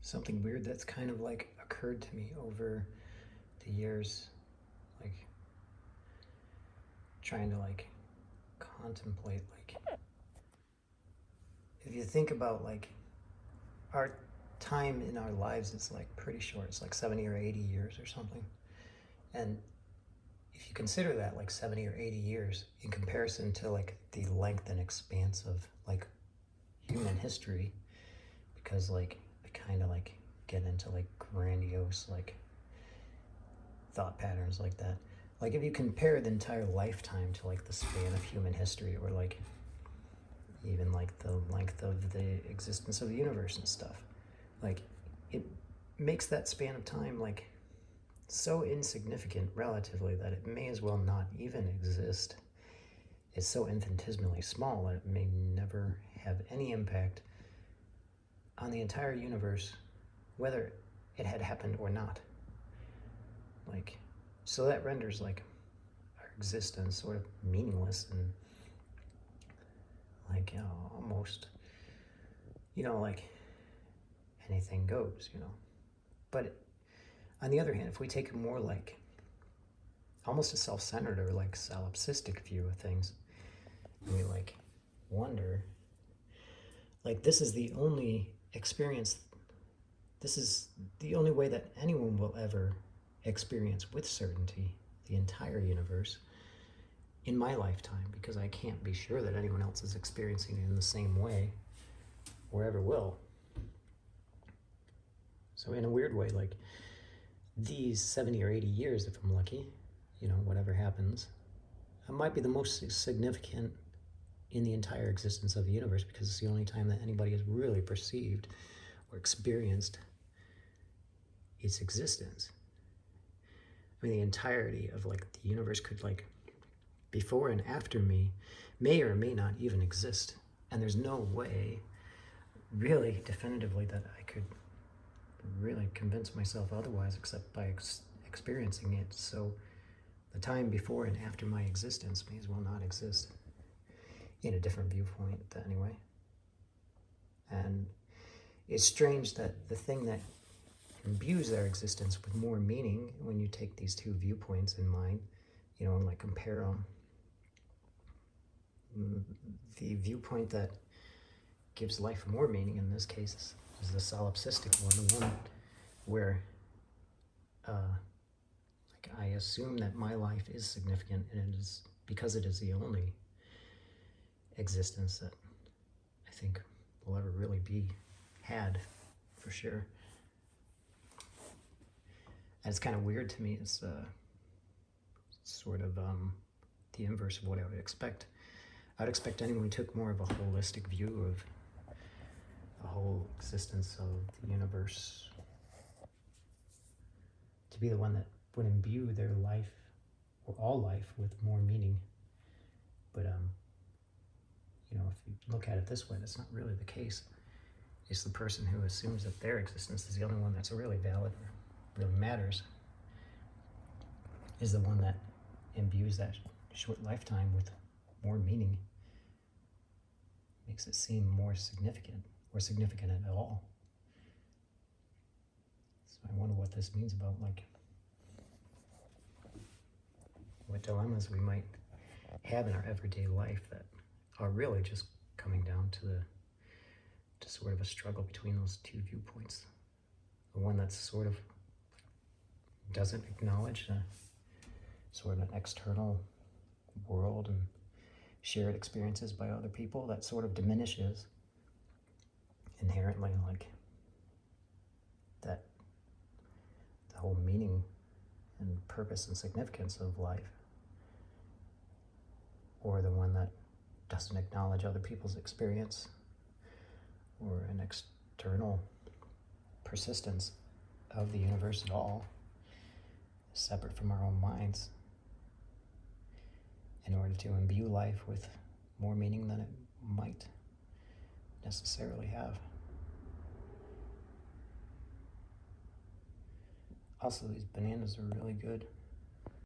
something weird that's kind of like occurred to me over the years, like trying to like contemplate, like if you think about like our time in our lives is like pretty short. It's like 70 or 80 years or something. And if you consider that like 70 or 80 years in comparison to like the length and expanse of like human history, because like I kind of like get into like grandiose like thought patterns like that. Like if you compare the entire lifetime to like the span of human history, or like even like the length of the existence of the universe and stuff, like it makes that span of time like so insignificant relatively that it may as well not even exist. It's so infinitesimally small that it may never have any impact on the entire universe, whether it had happened or not. Like, so that renders like our existence sort of meaningless and like, almost, like anything goes. But on the other hand, if we take a more like almost a self-centered or like solipsistic view of things, and we like wonder, like this is the only experience, this is the only way that anyone will ever experience with certainty the entire universe in my lifetime, because I can't be sure that anyone else is experiencing it in the same way or ever will. So in a weird way, like these 70 or 80 years, if I'm lucky, whatever happens, it might be the most significant in the entire existence of the universe, because it's the only time that anybody has really perceived or experienced its existence. I mean, the entirety of like the universe could like before and after me may or may not even exist. And there's no way really definitively that I could really convince myself otherwise except by experiencing it. So the time before and after my existence may as well not exist, in a different viewpoint anyway. And it's strange that the thing that imbues our existence with more meaning, when you take these two viewpoints in mind, and like compare them, the viewpoint that gives life more meaning in this case is the solipsistic one, the one where like I assume that my life is significant, and it is because it is the only existence that I think will ever really be had, for sure. And it's kind of weird to me. It's sort of the inverse of what I would expect. I would expect anyone who took more of a holistic view of the whole existence of the universe to be the one that would imbue their life, or all life, with more meaning. But if you look at it this way, that's not really the case. It's the person who assumes that their existence is the only one that's really valid or really matters, is the one that imbues that short lifetime with more meaning, makes it seem more significant, or significant at all. So I wonder what this means about like what dilemmas we might have in our everyday life that are really just coming down to sort of a struggle between those two viewpoints. The one that's sort of doesn't acknowledge a sort of an external world and shared experiences by other people, that sort of diminishes inherently like that, the whole meaning and purpose and significance of life. Or the one that doesn't acknowledge other people's experience, or an external persistence of the universe at all, separate from our own minds, in order to imbue life with more meaning than it might necessarily have. Also, these bananas are really good.